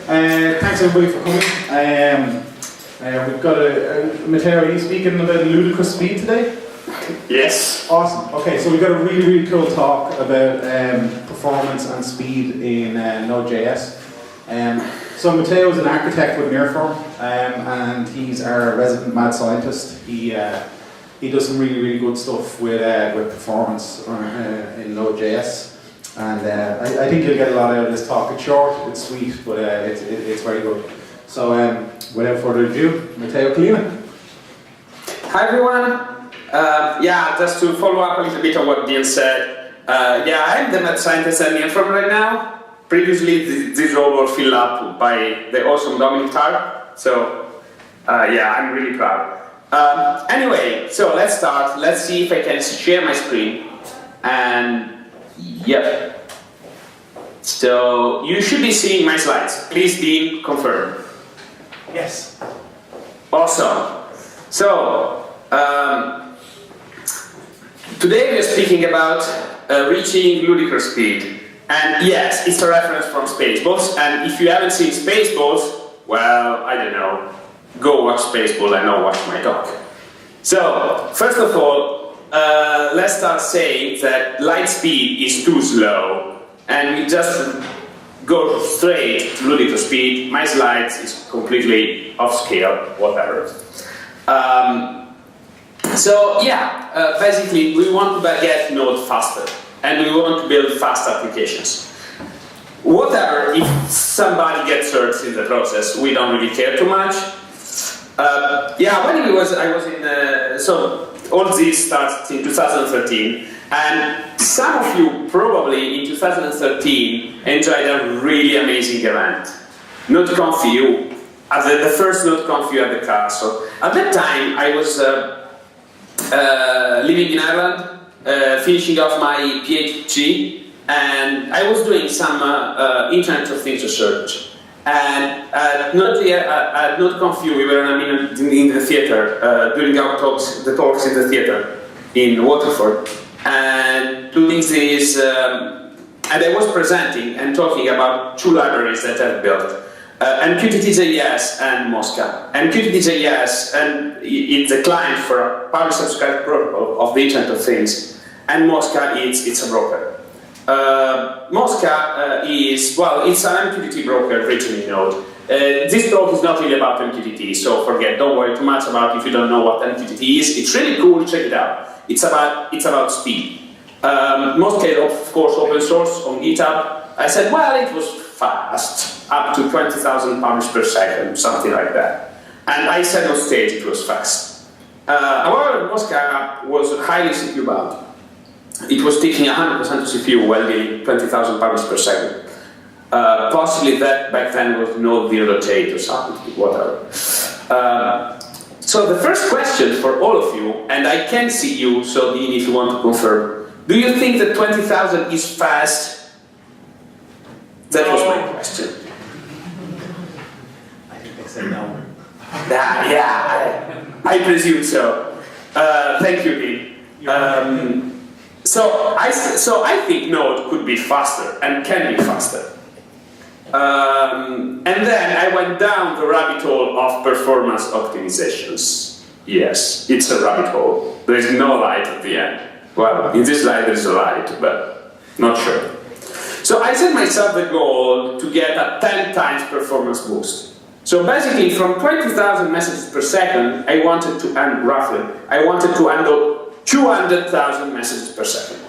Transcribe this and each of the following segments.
Thanks everybody for coming. We've got Matteo, are you speaking about ludicrous speed today? Yes. Awesome. Okay, so we've got a really cool talk about performance and speed in Node.js. So Matteo is an architect with nearForm, and he's our resident mad scientist. He does some really good stuff with performance in Node.js. And I think you'll get a lot out of this talk. It's short, it's sweet, but it's very good. So without further ado, Matteo Collina. Hi everyone. Just to follow up a little bit on what Dean said. I'm the mad scientist at nearForm right now. Previously, this role was filled up by the awesome Dominic Tarr. So I'm really proud. Anyway, so let's start. Let's see if I can share my screen. And yep. So you should be seeing my slides. Please, Dean, confirm. Yes. Awesome. So today we are speaking about reaching ludicrous speed. And yes, it's a reference from Spaceballs. And if you haven't seen Spaceballs, well, I don't know. Go watch Spaceballs and not watch my talk. So, first of all, let's start saying that light speed is too slow. And we just go straight to ludicrous speed. My slides is completely off scale, whatever. Basically we want to get Node faster. And we want to build fast applications. Whatever, if somebody gets hurt in the process, we don't really care too much. So all this starts in 2013. And some of you probably in 2013 enjoyed a really amazing event. NodeConf, the first NodeConf at the castle. At that time, I was living in Ireland, finishing off my PhD, and I was doing some Internet of Things research. And at NodeConf, we were in the theater, doing our talks in the theater in Waterford, and doing this, and I was presenting and talking about two libraries that I've built. MQTT.js and Mosca. MQTT.js, and it's a client for a publish subscribe protocol of the Internet of Things, and Mosca, it's a broker. Mosca it's an MQTT broker written in Node. This talk is not really about MQTT, so don't worry too much about if you don't know what MQTT is. It's really cool, check it out. It's about speed. Mosca is of course open source on GitHub. I said, well, it was fast, up to 20,000 published per second, something like that. And I said on stage it was fast. However, Mosca was highly CPU bound. It was taking 100% of CPU while getting 20,000 published per second. Possibly that back then was Node.js or something, whatever. So the first question for all of you, and I can see you, so Dean, if you want to confirm, do you think that 20,000 is fast? That was my question. I think they said no. I presume so. Thank you, Dean. So I think Node could be faster and can be faster. And then I went down the rabbit hole of performance optimizations. Yes, it's a rabbit hole. There is no light at the end. Well, in this slide there is a light, but not sure. So I set myself the goal to get a 10 times performance boost. So basically, from 20,000 messages per second, I wanted to handle 200,000 messages per second.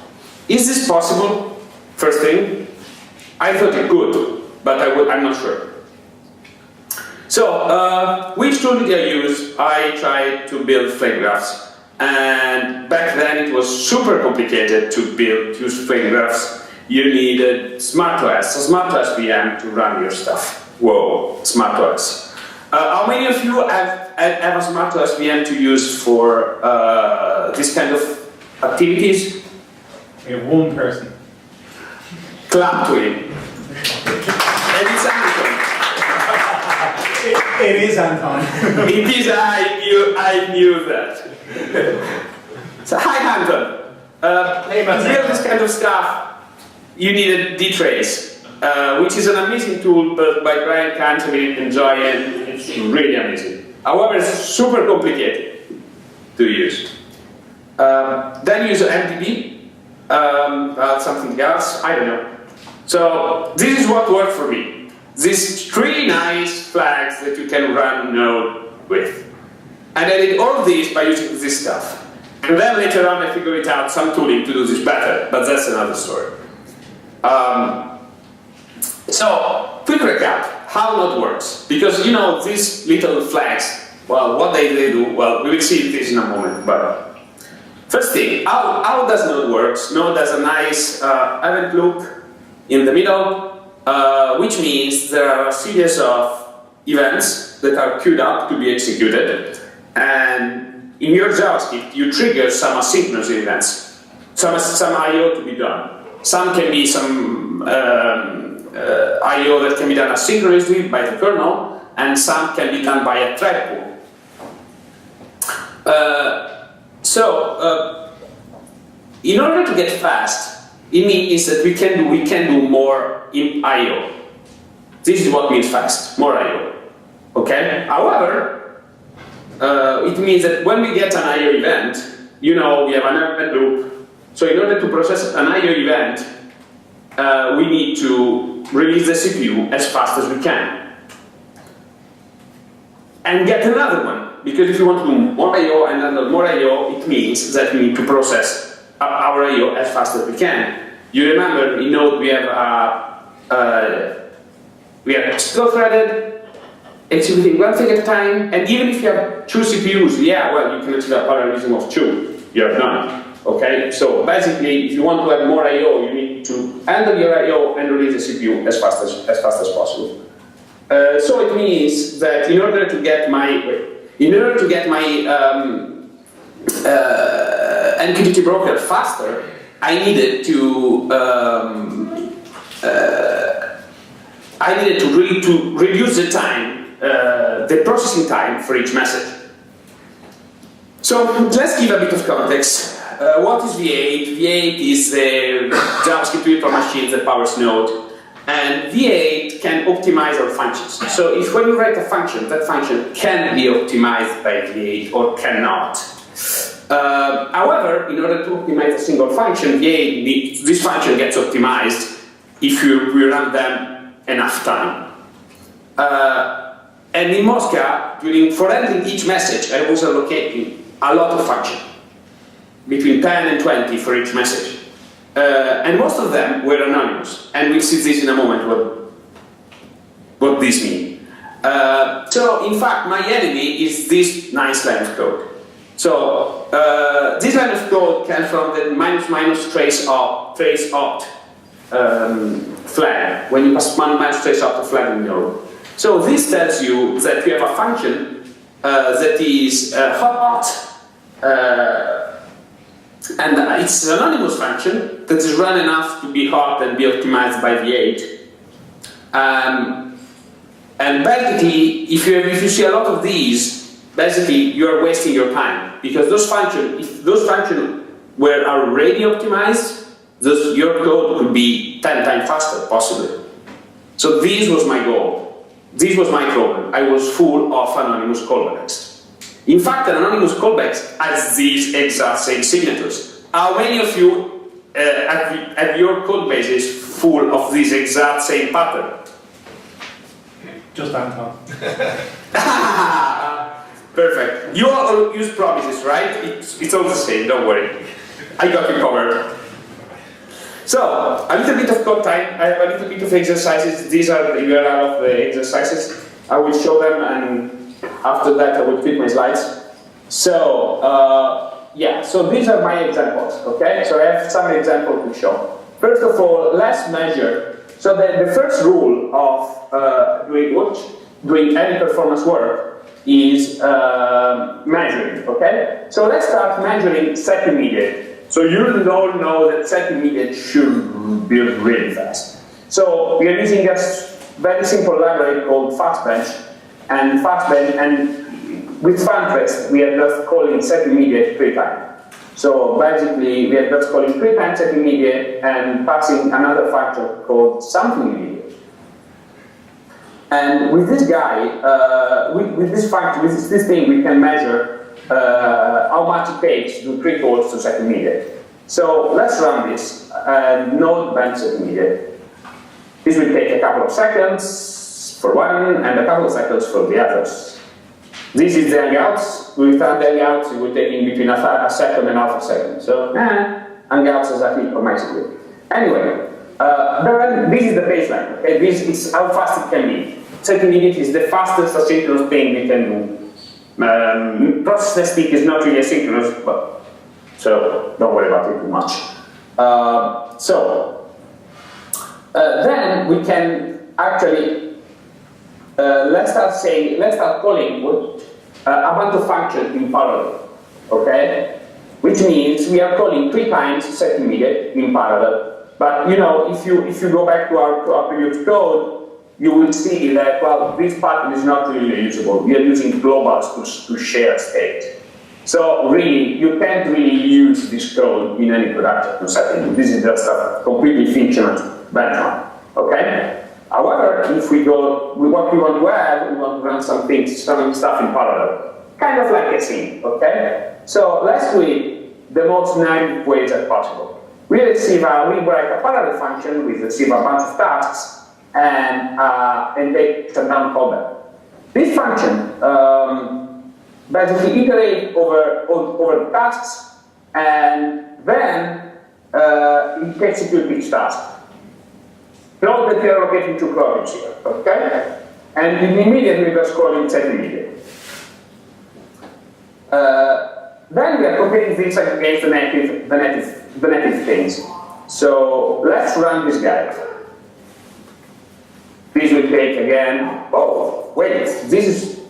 Is this possible? First thing, I thought it could, but I'm not sure. So, which tool did I use? I tried to build flame graphs, and back then it was super complicated to use flame graphs. You needed SmartOS, a SmartOS VM to run your stuff. Whoa, SmartOS. How many of you have a SmartOS VM to use for this kind of activities? We have one person. Clap to him. And it's Anton. It is Anton. It is, I knew that. So, hi Anton. Hey, to build this kind of stuff, you needed dtrace. which is an amazing tool built by Brian Cantoni and Joyen. It's really amazing. However, it's super complicated to use. Then use MDB, something else, I don't know. So this is what worked for me. These 3 nice flags that you can run Node with. And I did all of this by using this stuff. And then later on I figured out some tooling to do this better, but that's another story. So, quick recap, how Node works. Because you know, these little flags, well, what they do, well, we will see this in a moment. But first thing, how does Node work? Node has a nice event loop in the middle, which means there are a series of events that are queued up to be executed. And in your JavaScript, you trigger some asynchronous events, some I/O to be done. Some can be some I/O that can be done asynchronously by the kernel, and some can be done by a thread pool. In order to get fast, it means that we can do more in I/O. This is what means fast, more I/O. Okay. However, it means that when we get an I/O event, you know, we have an event loop. So in order to process an I/O event, we need to release the CPU as fast as we can. And get another one, because if you want to do more I/O and another more I/O, it means that we need to process our I/O as fast as we can. You remember in Node we have single-threaded, executing one thing at a time, and even if you have 2 CPUs, yeah, well, you can achieve a parallelism of 2. You have none. Okay, so basically, if you want to have more I/O, you need to handle your I/O and release the CPU as fast as possible. So it means that in order to get my MQTT broker faster, I needed to reduce the time, the processing time for each message. So let's give a bit of context. What is V8? V8 is the JavaScript virtual machine that powers Node, and V8 can optimize our functions. So if when you write a function, that function can be optimized by V8 or cannot. However, in order to optimize a single function, V8 this function gets optimized if we run them enough time. And in Mosca, for handling each message, I was allocating a lot of function, between 10 and 20 for each message. And most of them were anonymous. And we'll see this in a moment, what this means. So, in fact, my enemy is this nice line of code. So, this line of code comes from the --trace opt flag, when you pass -trace opt flag in Node. So, this tells you that you have a function that is hot, and it's an anonymous function that is run enough to be hot and be optimized by V8. And basically, if you see a lot of these, basically you are wasting your time, because if those functions were already optimized, your code could be 10 times faster, possibly. So this was my goal. This was my problem. I was full of anonymous callbacks. In fact, an anonymous callback has these exact same signatures. How many of you have your code bases full of this exact same pattern? Just Anton. Perfect. You all use promises, right? It's all the same, don't worry. I got you covered. So, a little bit of code time. I have a little bit of exercises. These are the URL of the exercises. I will show them, and after that I will quit my slides. So, so these are my examples, okay? So I have some examples to show. First of all, let's measure. So the first rule of doing any performance work is measuring, okay? So let's start measuring set immediate. So you all know that set immediate should build really fast. So we are using a very simple library called fastbench, and with FunTrest we are just calling set immediate 3 times. So basically, we are just calling 3 times set immediate and passing another function called something immediate. And with this guy, with this function, with this thing, we can measure how much it takes to do 3 calls to set immediate. So let's run this. Node bench set immediate. This will take a couple of seconds for one and a couple of seconds for the others. This is the Hangouts. Without the Hangouts, it will take in between a second and half a second. So, Hangouts exactly automatically. Anyway, then this is the baseline. Okay? This is how fast it can be. Set immediate is the fastest asynchronous thing we can do. Process speed is not really asynchronous, but so don't worry about it too much. Then we can actually let's start calling a bunch of functions in parallel, okay? Which means we are calling 3 times set immediate in parallel. But you know, if you go back to our previous code, you will see that this pattern is not really usable. We are using globals to share state. So really, you can't really use this code in any production setting. This is just a completely fictional benchmark, okay? However, if we go with what we want to add, we want to run some stuff in parallel, kind of like a scene, okay? So let's do it the most naive ways as possible. We write a parallel function, we receive a bunch of tasks, and they turn down callback. This function basically iterates over tasks, and then it executes each task. Note that we are allocating 2 columns here, okay? And immediately we just call it set immediate. Then we are comparing things against the native things. So let's run this guy. This will take again. Oh, wait, this is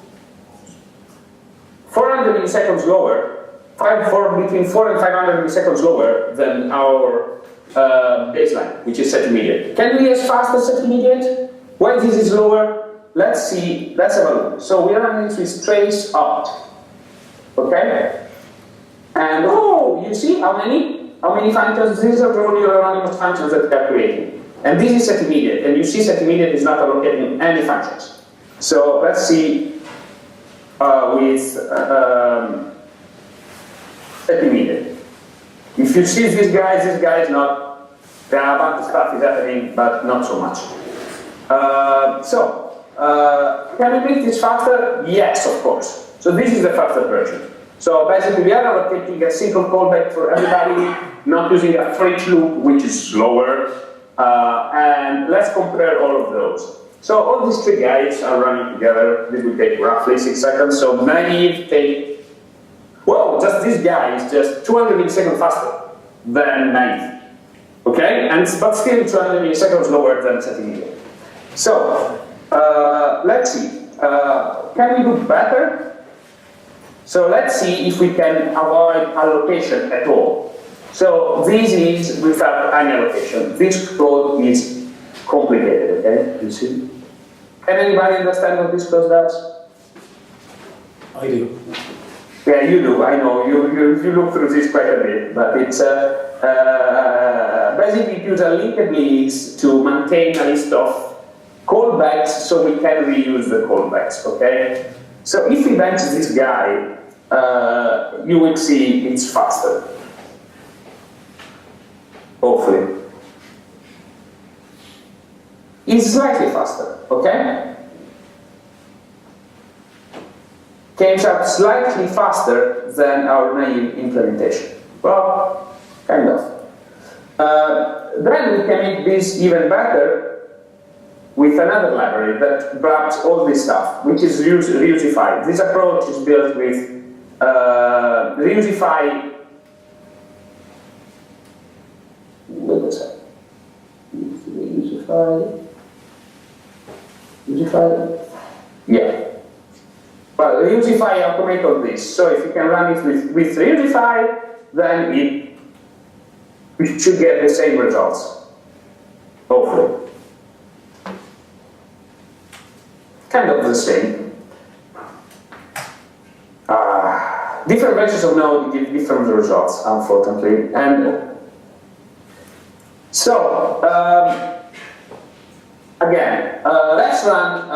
400 milliseconds lower, between 4 and 500 milliseconds lower than our baseline, which is set immediate. Can we be as fast as set immediate? Why this is lower? Let's see. Let's have a look. So we are running with trace opt. Okay? And you see how many functions? These are the only anonymous functions that we are creating. And this is set immediate. And you see set immediate is not allocating any functions. So let's see with set immediate. If you see this guy is not, there are a bunch of stuff is happening, but not so much. Can we make this faster? Yes, of course. So this is the faster version. So basically we are allocating a single callback for everybody, not using a for each loop, which is slower. And let's compare all of those. So all these 3 guys are running together. This will take roughly 6 seconds. So naive take, just this guy is just 200 milliseconds faster than naive. Okay? But still 200 milliseconds lower than set immediate. So let's see. Can we do better? So let's see if we can avoid allocation at all. So this is without any allocation. This code is complicated, okay? You see? Can anybody understand what this code does? I do. Yeah, you do, I know. You look through this quite a bit, but it's basically it uses a linked list to maintain a list of callbacks so we can reuse the callbacks, okay? So if we bench this guy, you will see it's faster. Hopefully. It's slightly faster, okay? Came out slightly faster than our naive implementation. Well, kind of. Then we can make this even better with another library that grabs all this stuff, which is Reusify. This approach is built with Reusify. Wait a second. Reusify. Yeah. Well, Reusify automate all this. So if you can run it with Reusify, then we should get the same results. Hopefully. Kind of the same. different versions of Node give different results, unfortunately. And so, again, let's run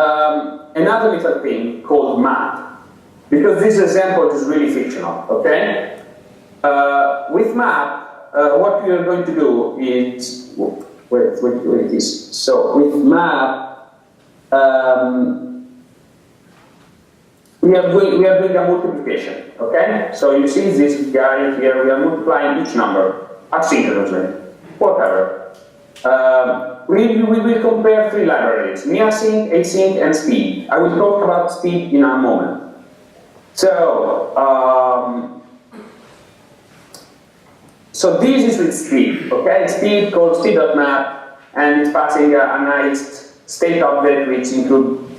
another little thing called map, because this example is really fictional, okay? With map, what we are going to do is, where it is. So with map, we are doing a multiplication, okay? So you see this guy here, we are multiplying each number asynchronously, whatever. We will compare three libraries, nearsync, async, and speed. I will talk about speed in a moment. So, so this is with speed, okay? Speed called speed.map, and it's passing a nice state object which includes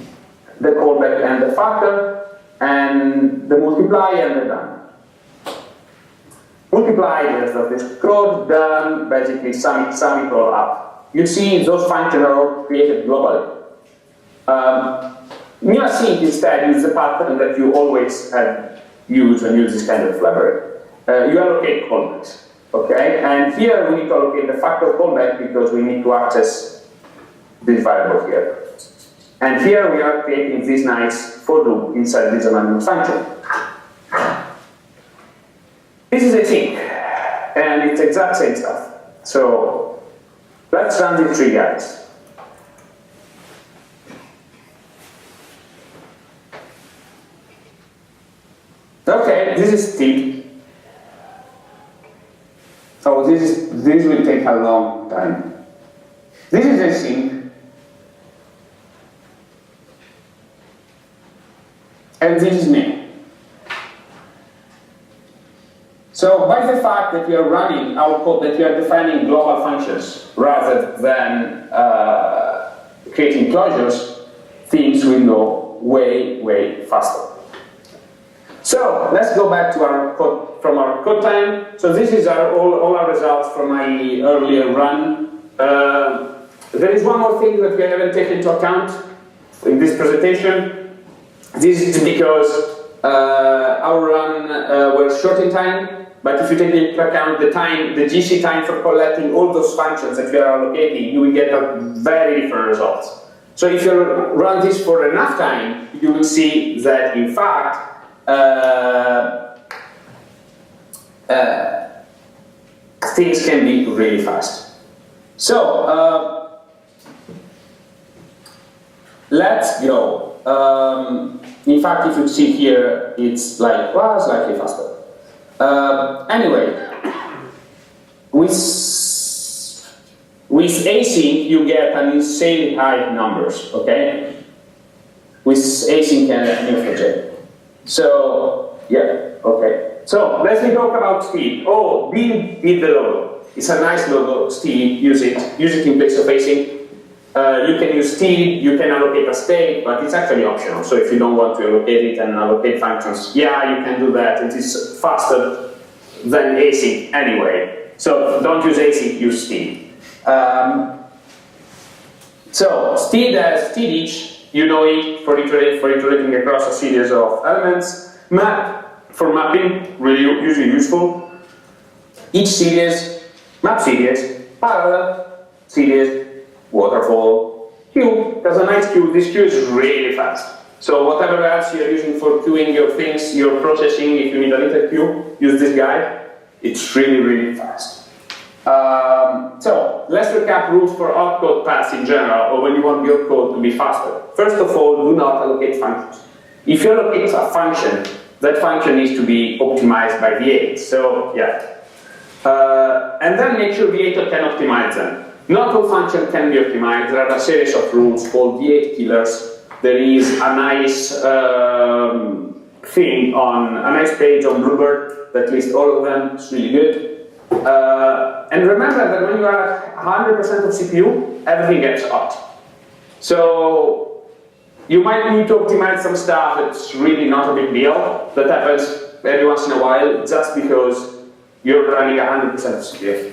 the callback and the factor, and the multiply and the done. Multiply is of this code, done, basically sum it all up. You see those functions are all created globally. nearsync instead is the pattern that you always use when you use this kind of library. You allocate callbacks, okay? And here we need to allocate the factor callback because we need to access this variable here. And here we are creating this nice for loop inside this anonymous function. This is async, and it's exact same stuff. So let's run these three guys. Okay, this is speed. So this will take a long time. This is async. And this is me. So by the fact that we are running our code, that we are defining global functions rather than creating closures, things will go way, way faster. So let's go back to our code, from our code time. So this is all our results from my earlier run. There is one more thing that we haven't taken into account in this presentation. This is because our run was short in time, but if you take into account the time, the GC time for collecting all those functions that we are allocating, you will get a very different results. So if you run this for enough time, you will see that in fact, things can be really fast. So let's go. In fact, if you see here, it's like slightly faster. Anyway, with async, you get an insanely high numbers. Okay, with async and nearForm. So yeah, okay. So let's talk about speed. Oh, did the logo. It's a nice logo. Speed, use it in place of async. You can use speed, you can allocate a state, but it's actually optional. So if you don't want to allocate it and allocate functions, yeah, you can do that. It is faster than async anyway. So don't use async, use speed. So speed as speed each, you know it for iterating across a series of elements. Map for mapping, really usually useful. Each series, map series, parallel series, waterfall, queue. There's a nice queue. This queue is really fast. So whatever else you're using for queuing your things, your processing, if you need a little queue, use this guy. It's really, really fast. So let's recap rules for opcode paths in general, or when you want your code to be faster. First of all, do not allocate functions. If you allocate a function, that function needs to be optimized by V8. So yeah. And then make sure V8 can optimize them. Not all functions can be optimized. There are a series of rules called V8 killers. There is a nice thing on a nice page on Bluebird that lists all of them. It's really good. And remember that when you are at 100% of CPU, everything gets hot. So you might need to optimize some stuff. It's really not a big deal. That happens every once in a while, just because you're running 100% of CPU.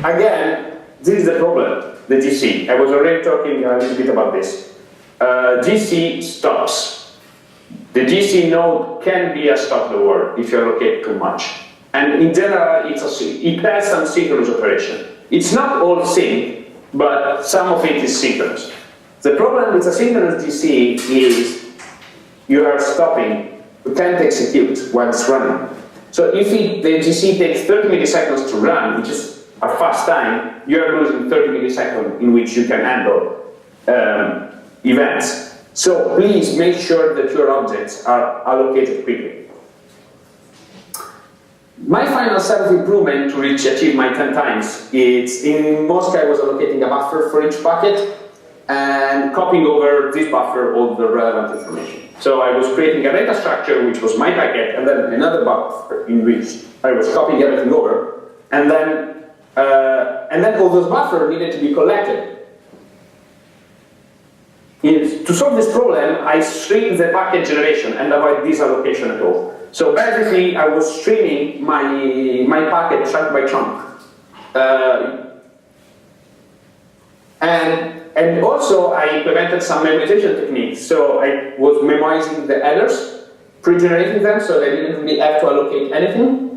Again, this is the problem, the GC. I was already talking a little bit about this. GC stops The GC node can be a stop the world if you allocate too much. And in general, it has some synchronous operation. It's not all sync, but some of it is synchronous. The problem with asynchronous GC is you are stopping, you can't execute while it's running. So if the GC takes 30 milliseconds to run, which is a fast time, you are losing 30 milliseconds in which you can handle events. So please make sure that your objects are allocated quickly. My final self-improvement to achieve my 10 times is in Mosca I was allocating a buffer for each packet and copying over this buffer all the relevant information. So I was creating a data structure which was my packet and then another buffer in which I was copying everything over and then all those buffers needed to be collected. To solve this problem, I streamed the packet generation and avoid this allocation at all. So basically, I was streaming my packet chunk by chunk. And also, I implemented some memorization techniques. So I was memorizing the headers, pre-generating them, so they didn't really have to allocate anything.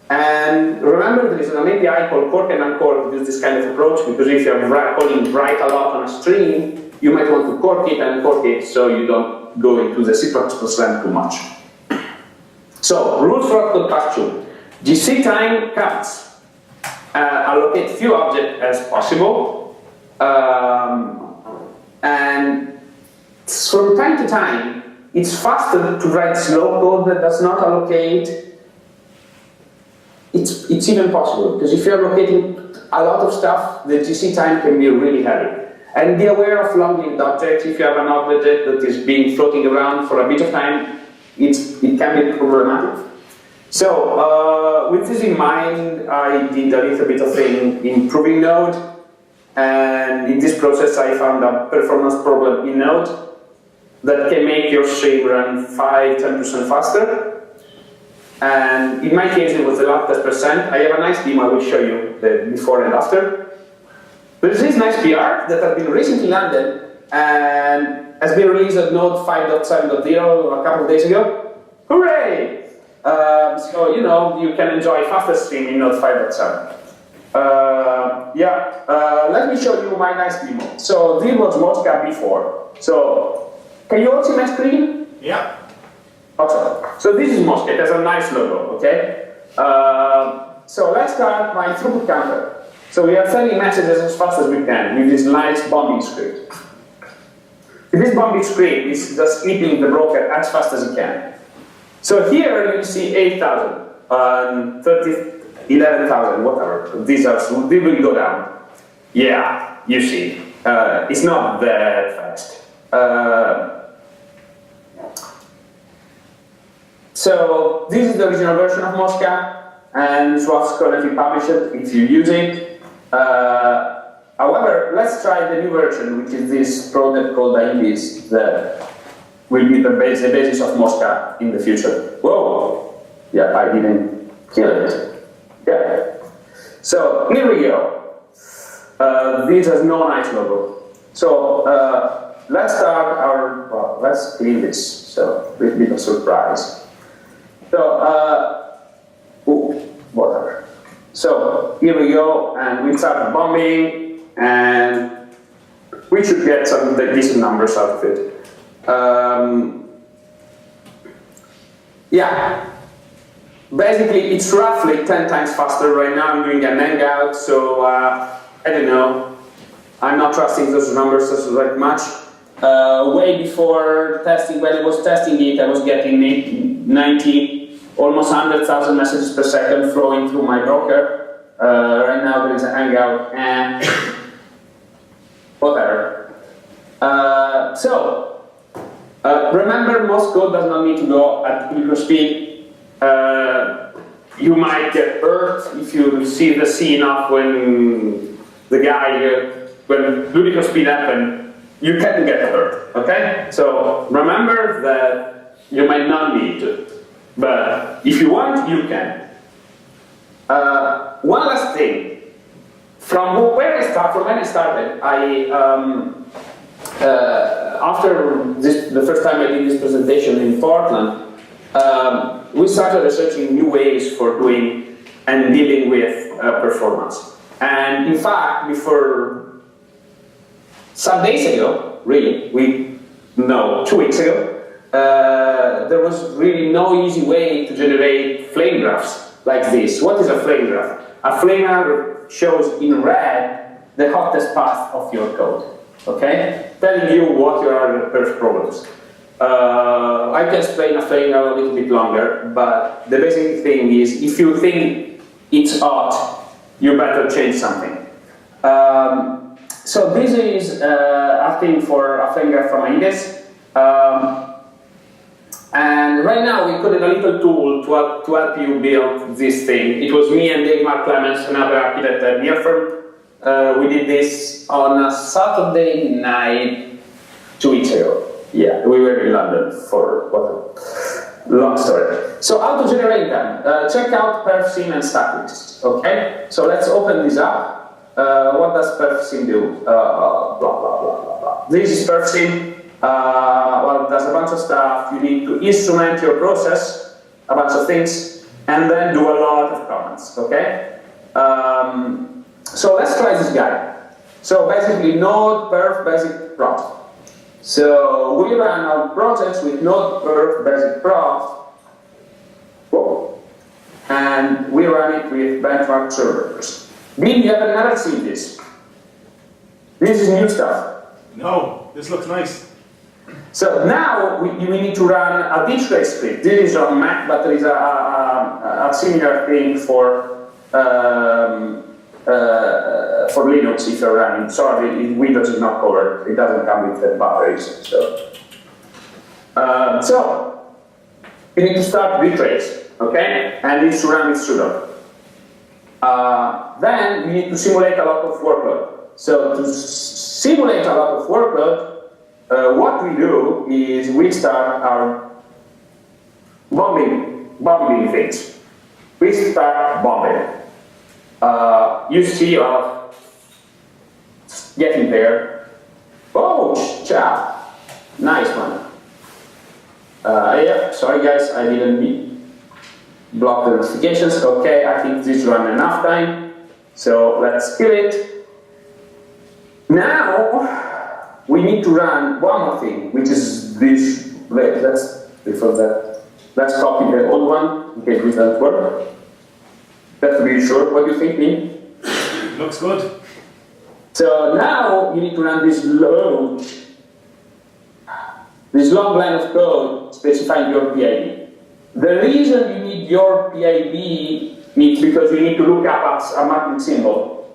And remember, there is an API called cork and uncork to use this kind of approach, because if you're calling write a lot on a string, you might want to cork it and uncork it so you don't go into the C++ land too much. So, rules for construction. GC time counts. Allocate few objects as possible. And from time to time, it's faster to write slow code that does not allocate. It's even possible, because if you're allocating a lot of stuff, the GC time can be really heavy. And be aware of long-lived objects. If you have an object that is being floating around for a bit of time, it can be problematic. So, with this in mind, I did a little bit of improving Node. And in this process, I found a performance problem in Node that can make your stream run 5–10% faster. And in my case, it was a lot less percent. I have a nice demo I will show you the before and after. There's this nice PR that has been recently landed and has been released at Node 5.7.0 a couple of days ago. Hooray! So, you know, you can enjoy faster stream in Node 5.7. Let me show you my nice demo. So, this was Mosca before. So, can you all see my screen? Yeah. Awesome. So, this is Mosca. It has a nice logo, okay? So, let's start my throughput counter. So we are sending messages as fast as we can with this nice bombing script. This bombing script is just eating the broker as fast as it can. So here you see 8,000, 11,000, whatever. They will go down. Yeah, you see. It's not that fast. So this is the original version of Mosca, and it was currently published if you use it. However, let's try the new version, which is this project called IBIS, that will be the basis of Mosca in the future. Whoa! Yeah, I didn't kill it. Yeah. So, here we go. This has no nice logo. So, let's start let's clean this. So, a bit of surprise. So, whatever. So, here we go, and we start bombing, and we should get some decent numbers out of it. Basically, it's roughly 10 times faster. Right now, I'm doing an hangout, so I don't know. I'm not trusting those numbers that much. Way before testing, when I was testing it, I was getting 90. Almost 100,000 messages per second flowing through my broker. Right now there is a hangout and whatever. Remember, most code does not need to go at Ludicrous speed. You might get hurt if you see the scene of when when Ludicrous speed happened, you can get hurt, okay? So remember that you might not need to. But if you want, you can. One last thing. From when I started, after the first time I did this presentation in Portland, we started researching new ways for doing and dealing with performance. And in fact, before some days ago, really, 2 weeks ago, there was really no easy way to generate flame graphs like this. What is a flame graph? A flame graph shows in red the hottest path of your code, okay? Telling you what your perf problems. I can explain a flame graph a little bit longer, but the basic thing is if you think it's hot, you better change something. So this is a thing for a flame graph from Indes. And right now we coded a little tool to help you build this thing. It was me and Dave Mark Clemens, another architect at nearForm. We did this on a Saturday night 2 weeks ago. Yeah, we were in London for what a long story. So how to generate them? Check out perfsim and stacklist. Okay, so let's open this up. What does perfsim do? Blah blah blah blah blah. This is perfsim. Well, there's a bunch of stuff. You need to instrument your process, a bunch of things, and then do a lot of comments. Okay. So let's try this guy. So basically, node perf basic prot. So we run our projects with node perf basic prot, and we run it with benchmark servers. Bill, you have never seen this. This is new stuff. No, this looks nice. So now we need to run a ditch script. This is on Mac, but there is a similar thing for Linux if you're running. Sorry, Windows is not covered. It doesn't come with the batteries. So you need to start retrace, okay? And it's to run with sudo. Then you need to simulate a lot of workload. So to simulate a lot of workload, what we do is we start our bombing things. We start bombing. You see getting there. Oh, ciao. Nice one. Yeah, sorry guys, I didn't block the notifications. Okay, I think this ran enough time. So let's kill it. Now, we need to run one more thing, which is this. Wait, let's copy the old one in case this doesn't work. Just to be sure. What do you think, Neil? Looks good. So now you need to run this long line of code specifying your PID. The reason you need your PID is because you need to look up a mapping symbol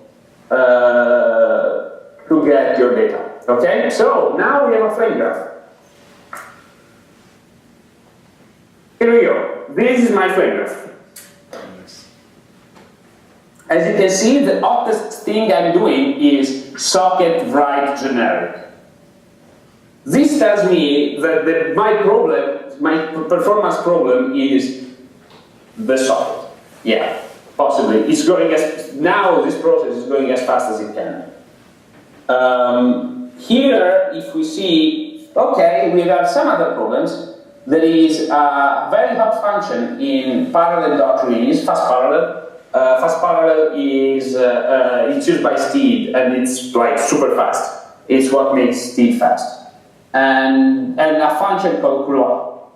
to get your data. Okay, so now we have a flame graph. Here we go. This is my flame graph. As you can see, the hottest thing I'm doing is socket write generic. This tells me that my performance problem is the socket. Yeah, possibly. It's going now this process is going as fast as it can. Here, if we see, okay, we have some other problems. There is a very hot function in parallel.release, fast parallel. Fast parallel is it's used by Steed, and it's like super fast. It's what makes Steed fast. And a function called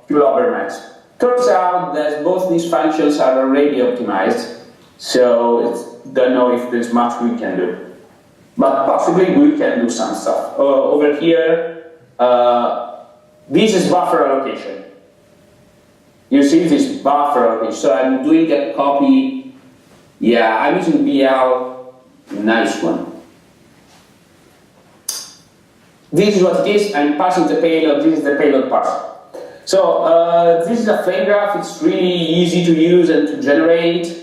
Max. Turns out that both these functions are already optimized, so don't know if there's much we can do. But possibly we can do some stuff. Over here, this is buffer allocation. You see this buffer allocation. So I'm doing a copy. Yeah, I'm using BL. Nice one. This is what it is. I'm passing the payload. This is the payload parser. So this is a flame graph. It's really easy to use and to generate.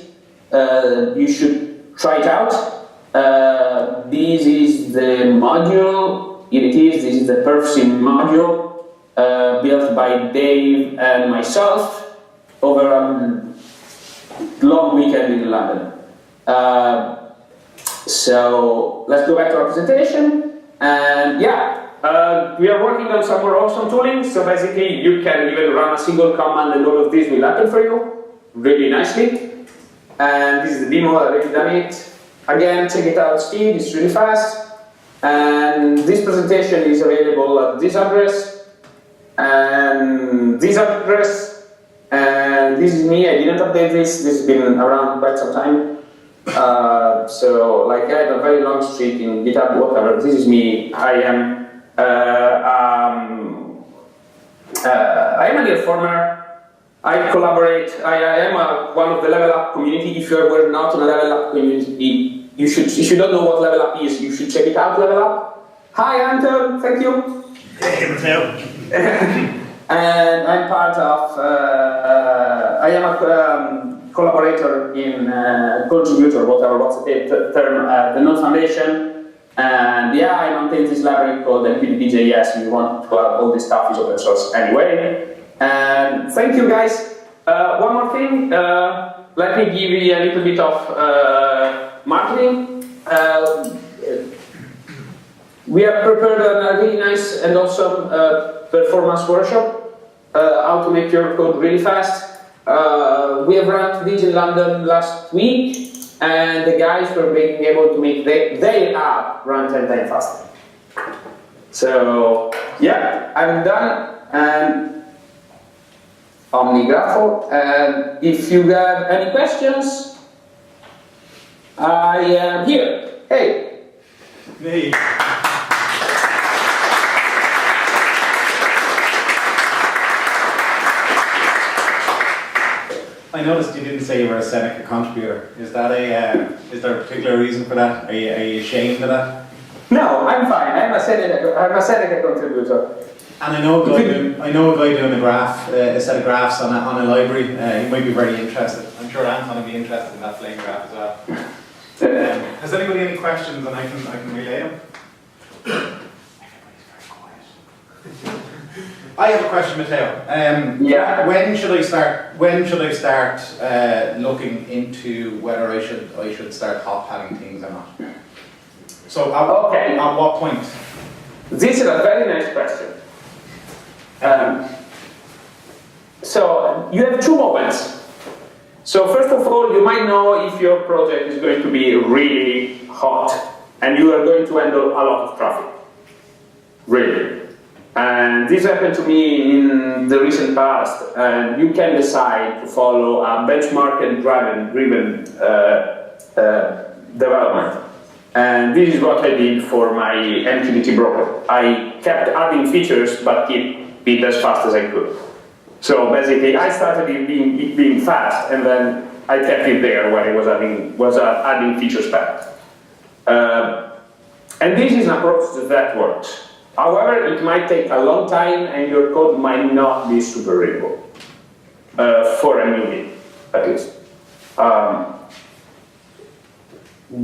You should try it out. This is the module. Here it is. This is the perfsim module built by Dave and myself over a long weekend in London. So let's go back to our presentation. And yeah, We are working on some more awesome tooling, so basically you can even run a single command and all of this will happen for you really nicely. And this is the demo, I've already done it. Again, check it out, speed, it's really fast. And this presentation is available at this address, and this address, and this is me. I didn't update this has been around quite some time. So like I had a very long streak in GitHub, whatever. This is me. I am a nearFormer. I collaborate. I am one of the Level Up community. If you were not in a Level Up community, you should. If you don't know what Level Up is, you should check it out. Level Up. Hi, Anton. Thank you. Hey, Matteo. And I'm part of. I am a collaborator in contributor, what's the term, the Node Foundation. And yeah, I maintain this library called npd.js. If you want to have all this stuff, is open source anyway. And thank you guys. One more thing, let me give you a little bit of marketing. We have prepared a really nice and awesome performance workshop, how to make your code really fast. We have run this in London last week, and the guys were being able to make their app run 10 times faster. So yeah, I'm done. And OmniGraffle, and if you have any questions, I am here. Hey! Hey. I noticed you didn't say you were a Seneca contributor. Is that is there a particular reason for that? Are you ashamed of that? No, I'm fine. I'm a Seneca contributor. And I know a guy doing a set of graphs on a library. He might be very interested. I'm sure Anton will be interested in that flame graph as well. Has anybody any questions, and I can relay them? Everybody's very quiet. I have a question, Matteo. Yeah. When should I start looking into whether I should start hot padding things or not? So at what point? This is a very nice question. So you have two moments. So first of all, you might know if your project is going to be really hot and you are going to handle a lot of traffic. Really. And this happened to me in the recent past, and you can decide to follow a benchmark and driven development. And this is what I did for my MQTT broker. I kept adding features, but keep it as fast as I could. So basically, I started it being fast, and then I kept it there where I was adding features back. And this is an approach that works. However, it might take a long time, and your code might not be super readable for a newbie, at least.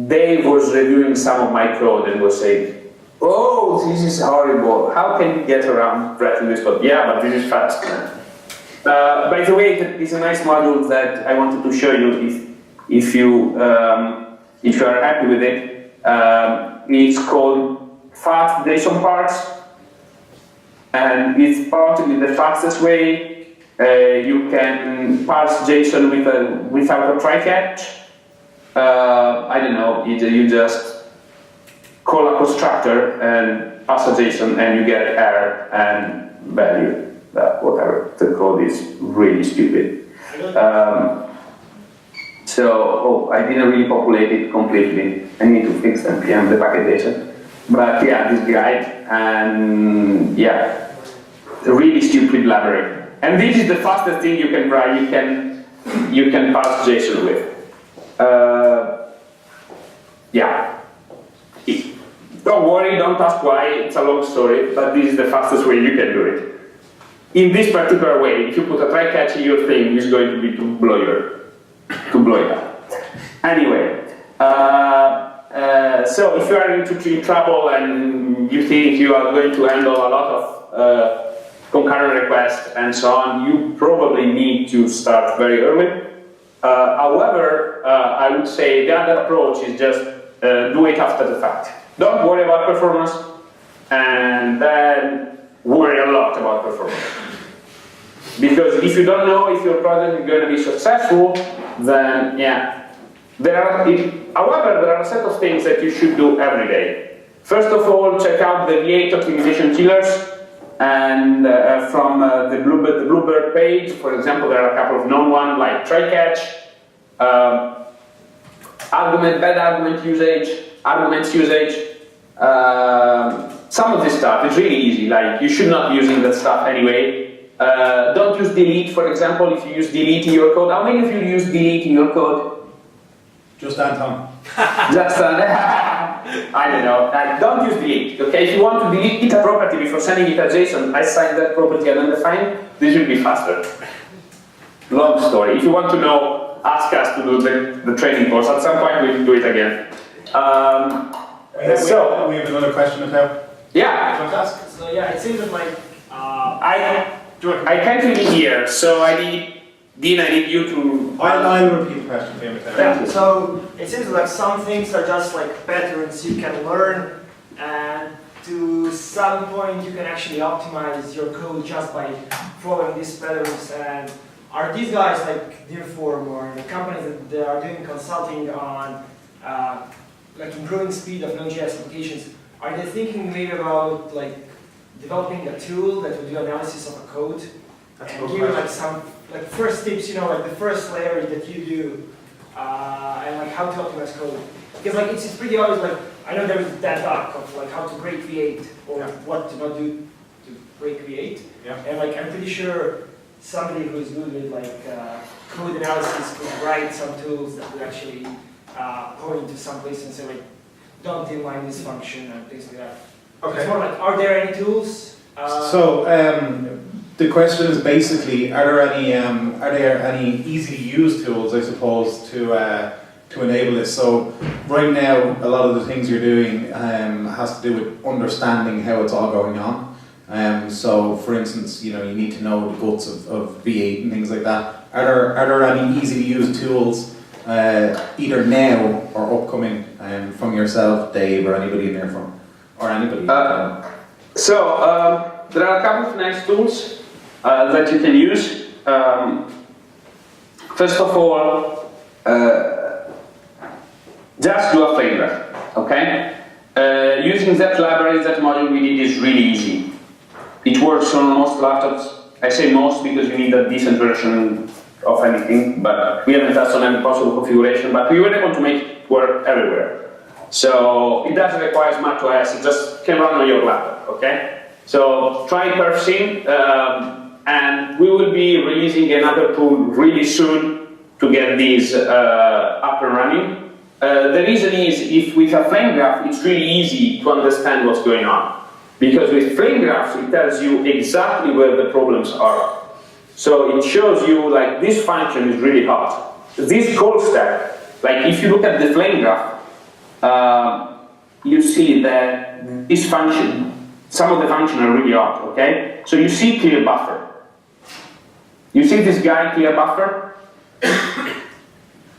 Dave was reviewing some of my code and was saying, "Oh, this is horrible. How can you get around writing this code?" Yeah, but this is fast. By the way, that is a nice module that I wanted to show you if you are happy with it. It's called fast JSON parse, and it's probably the fastest way you can parse JSON without a try-catch. I don't know, you just call a constructor and pass a JSON and you get error and value. Whatever, the code is really stupid. I didn't really populate it completely. I need to fix npm the packet data. But yeah, this guide, and yeah, a really stupid library. And this is the fastest thing you can write. You can parse JSON with. Yeah. Don't worry, don't ask why. It's a long story, but this is the fastest way you can do it. In this particular way, if you put a try catch in your thing, it's going to be to blow it up. Anyway. So if you are into trouble and you think you are going to handle a lot of concurrent requests and so on, you probably need to start very early. However, I would say the other approach is just do it after the fact. Don't worry about performance. and then worry a lot about performance. Because if you don't know if your project is going to be successful, then yeah. However, there are a set of things that you should do every day. First of all, check out the V8 optimization killers, and from the Bluebird page, for example, there are a couple of known ones like try catch, bad arguments usage. Some of this stuff is really easy. Like you should not be using that stuff anyway. Don't use delete, for example. If you use delete in your code, how many of you use delete in your code? Just Anton. Just I don't know. Don't use delete. Okay, if you want to delete a property before sending it as JSON, assign that property and undefined. This will be faster. Long story. If you want to know, ask us to do the training course. At some point, we'll do it again. We have another question, Matteo. Yeah. Do you want to ask? So yeah, it seems like I can't really hear, so I need Dean. I need you to. I'll repeat the question for you, Matteo. yeah, so it seems like some things are just like patterns you can learn, and to some point you can actually optimize your code just by following these patterns. And are these guys like nearForm or the companies that are doing consulting on like improving speed of Node.js applications? Are they thinking maybe about like developing a tool that will do analysis of a code and give you like some like first tips, you know, like the first layer that you do, and like how to optimize code? Because like it's pretty obvious. Like I know there is that talk of like how to break create or what to not do to break create, and like I'm pretty sure somebody who is good with like code analysis could write some tools that would actually point to some place and say like, don't inline this function and things like that. Okay. It's more like, are there any tools? The question is basically, are there any easy to use tools, I suppose, to enable this? So right now, a lot of the things you're doing has to do with understanding how it's all going on. So for instance, you need to know the guts of V8 and things like that. Are there any easy to use tools either now or upcoming from yourself, Dave, or anybody in there from, or anybody? There are a couple of nice tools that you can use. First of all, just do a flavor, okay? Using that library, that module we did is really easy. It works on most laptops. I say most because you need a decent version of anything, but we haven't touched on any possible configuration, but we were able to make it work everywhere. So it doesn't require Matteo, it just can run on your laptop, okay? So try perfsym, and we will be releasing another tool really soon to get these up and running. The reason is, if with a flame graph, it's really easy to understand what's going on. Because with flame graphs, it tells you exactly where the problems are. So it shows you, like, this function is really hot. This call stack, like if you look at the flame graph, you see that this function, some of the functions are really hot, okay? So you see clear buffer. You see this guy clear buffer?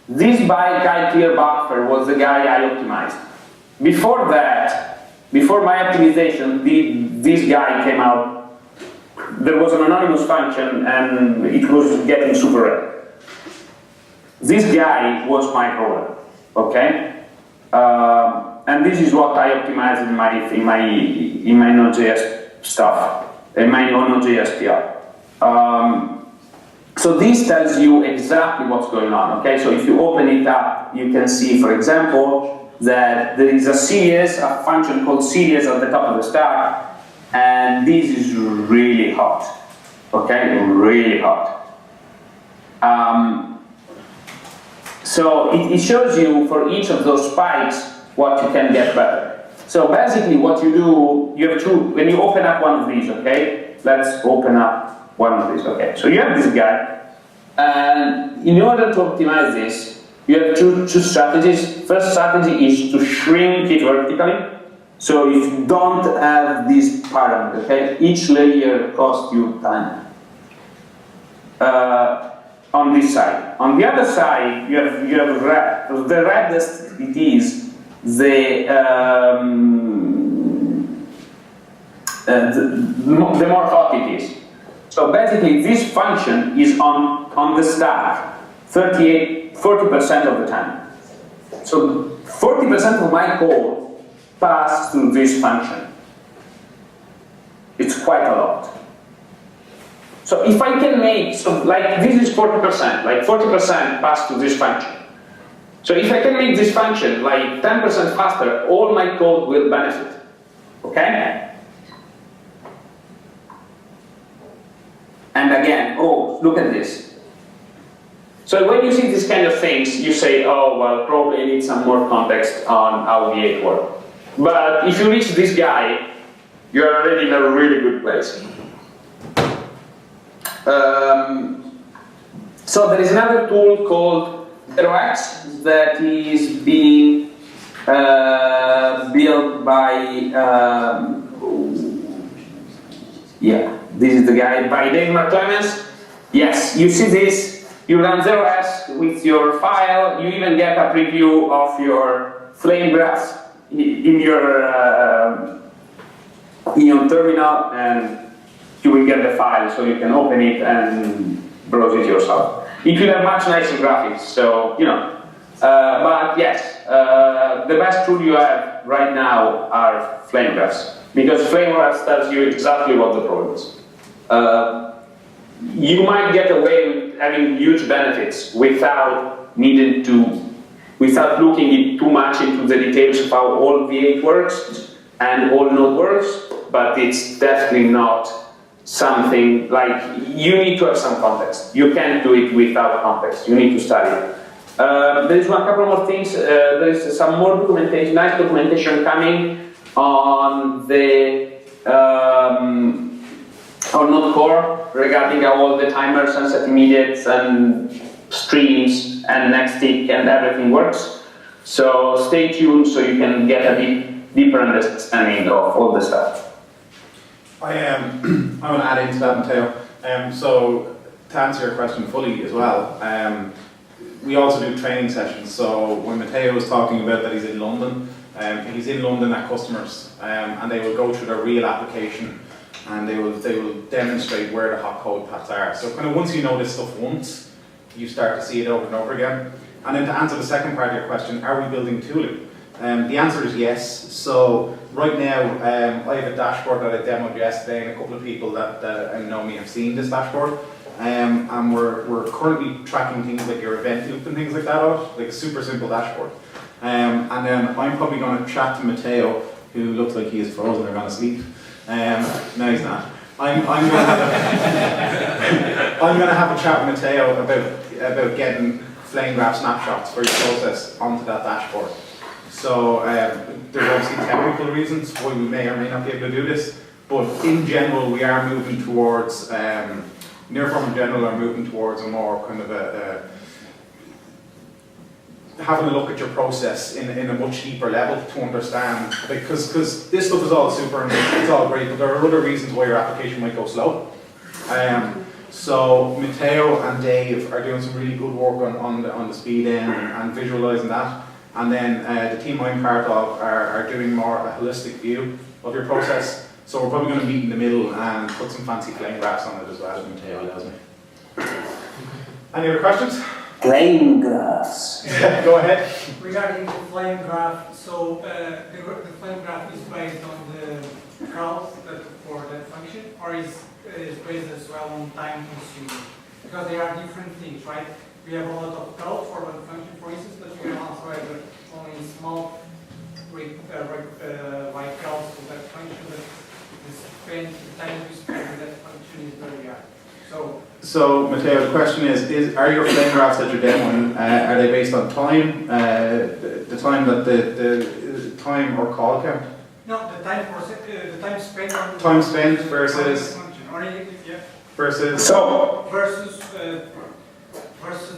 This guy clear buffer was the guy I optimized. Before that, before my optimization, this guy came out. There was an anonymous function and it was getting super red. This guy was my problem, okay? And this is what I optimized in my Node.js stuff, in my Node.js PR. So this tells you exactly what's going on, okay? So if you open it up, you can see, for example, that there is a function called series at the top of the stack, and this is really hot, okay? Really hot. So it shows you for each of those spikes what you can get better. So basically what you do, you have two, when you open up one of these, okay? Let's open up one of these, okay? So you have this guy, and in order to optimize this, you have two strategies. First strategy is to shrink it vertically. So if you don't have this parameter, okay? Each layer costs you time. On this side. On the other side, you have red. The reddest it is, the the more hot it is. So basically, this function is on the stack 40% of the time. So 40% of my code pass through this function. It's quite a lot. So if I can make, so like this is 40%, like 40% pass to this function. So if I can make this function like 10% faster, all my code will benefit. Okay? And again, oh, look at this. So when you see these kind of things, you say, oh, well, probably I need some more context on how V8 works. But if you reach this guy, you're already in a really good place. So there is another tool called nearForm that is being built by, this is the guy, by Dave McClemens. Yes, you see this. You run nearForm with your file. You even get a preview of your flame graph in your terminal, and you will get the file, so you can open it and browse it yourself. It will have much nicer graphics, so but yes, the best tool you have right now are flame graphs, because flame graphs tells you exactly what the problem is. You might get away with having huge benefits without looking too much into the details of how all V8 works and all Node works, but it's definitely not something like, you need to have some context. You can't do it without context. You need to study it. There is a couple more things. There is some more documentation, nice documentation coming on the on Node Core regarding how all the timers and set immediates and streams and next tick and everything works. So stay tuned so you can get a deeper understanding of all the stuff. I want to add into that, Matteo. So to answer your question fully as well, we also do training sessions. So when Matteo was talking about that he's in London at customers, and they will go through their real application, and they will demonstrate where the hot code paths are. So kind of once you know this stuff once, you start to see it over and over again. And then to answer the second part of your question, are we building tooling? The answer is yes. So right now, I have a dashboard that I demoed yesterday, and a couple of people that know me have seen this dashboard. And we're currently tracking things like your event loop and things like that out, like a super simple dashboard. And then I'm probably going to chat to Matteo, who looks like he is frozen or gone to sleep. No, he's not. I'm going to have a chat with Matteo about getting flame graph snapshots for your process onto that dashboard. So there's obviously technical reasons why we may or may not be able to do this, but in general we are moving towards, nearForm in general are moving towards a more kind of having a look at your process in a much deeper level to understand, because this stuff is all super and it's all great, but there are other reasons why your application might go slow. So Matteo and Dave are doing some really good work on the speed end and visualizing that. And then the team I'm part of are doing more of a holistic view of your process. So we're probably going to meet in the middle and put some fancy flame graphs on it as well, as Matteo allows me. Any other questions? Flame graphs. Go ahead. Regarding the flame graph, so the flame graph is based on the calls for that function, or is based as well on time consuming? Because they are different things, right? We have a lot of calls for one function, for instance, but we can also have only small white calls for that function, but the time we spend with that function is very high. So Matteo, the question is are your flame graphs that you're demoing, are they based on time, the time that the time or call count? No, the time spent on time spent versus function, or yeah. Versus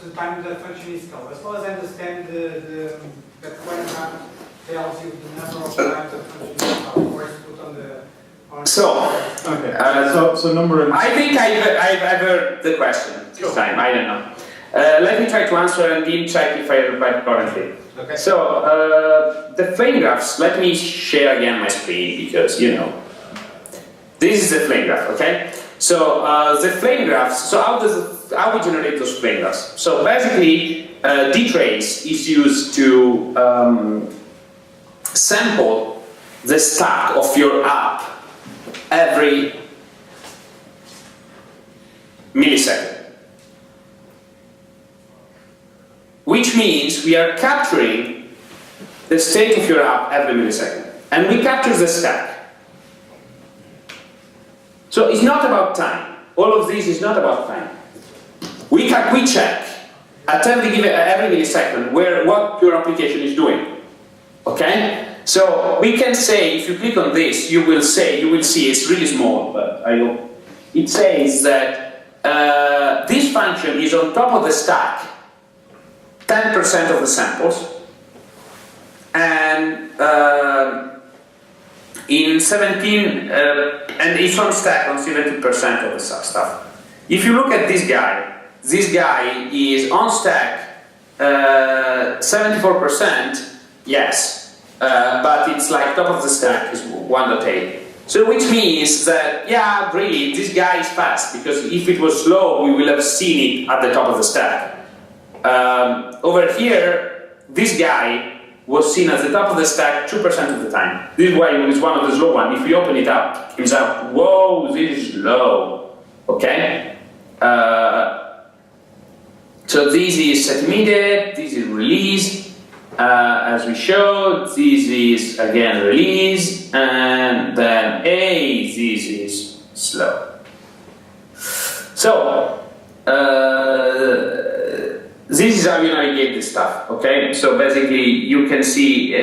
the time the function is called. As far as I understand, that flame graph tells you the number of times the function is called, or is put on the. So number. I think I've heard the question this time. I don't know. Let me try to answer and then check if I replied correctly. Okay. So the flame graphs. Let me share again my screen because This is the flame graph, okay? So the flame graphs, so how we generate those flame graphs? So basically, dtrace is used to sample the stack of your app every millisecond. Which means we are capturing the state of your app every millisecond. And we capture the stack. So it's not about time. All of this is not about time. We check at every millisecond what your application is doing. Okay? So we can say, if you click on this, you will see it's really small, but it says that this function is on top of the stack 10% of the samples, and in 17, and it's on stack on 70% of the stuff. If you look at this guy is on stack 74%, yes, but it's like top of the stack is 1.8. So which means that, yeah, really, this guy is fast, because if it was slow, we will have seen it at the top of the stack. Over here, this guy was seen at the top of the stack 2% of the time. This is why it is one of the slow ones. If we open it up, it comes out, whoa, this is slow. Okay? So this is set immediate, this is release, as we showed, this is again release, and then this is slow. So, this is how you navigate this stuff, okay? So basically, you can see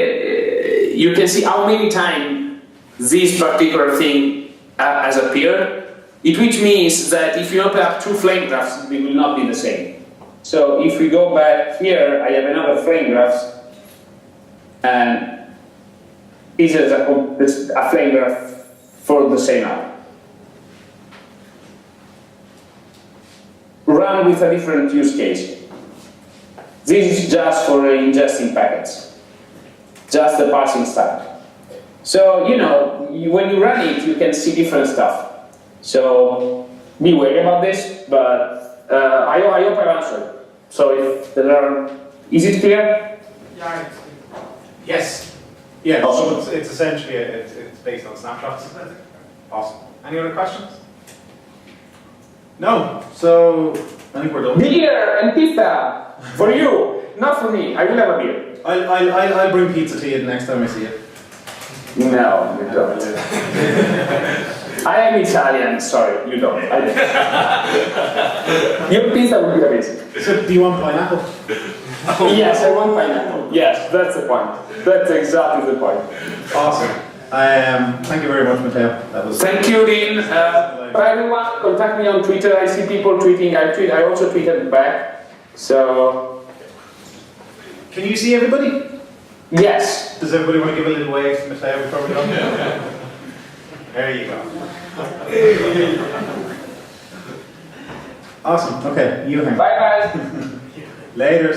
how many times this particular thing has appeared, which means that if you open up two flame graphs, they will not be the same. So if we go back here, I have another flame graph, and this is a flame graph for the same app. Run with a different use case. This is just for ingesting packets, just the parsing stack. So, when you run it, you can see different stuff. So, be wary about this, but I hope I answered. So, if there are, is it clear? Yeah, it's clear. Yes. Yeah, Awesome. so it's essentially, it's based on snapshots. Awesome. Any other questions? No. So, I think we're done. Beer and pizza for you, not for me. I will have a beer. I'll bring pizza to you the next time I see you. No, you don't. I am Italian, sorry, you don't. Your pizza would be amazing. So, do you want pineapple? Yes, I want pineapple. Yes, that's the point. That's exactly the point. Awesome. Thank you very much, Matteo. That was. Thank you, Dean. For everyone, contact me on Twitter. I see people tweeting. I also tweeted back. So. Can you see everybody? Yes. Does everybody want to give a little wave to Matteo before we go? There you go. Awesome. Okay, you hang. Bye, guys. Later.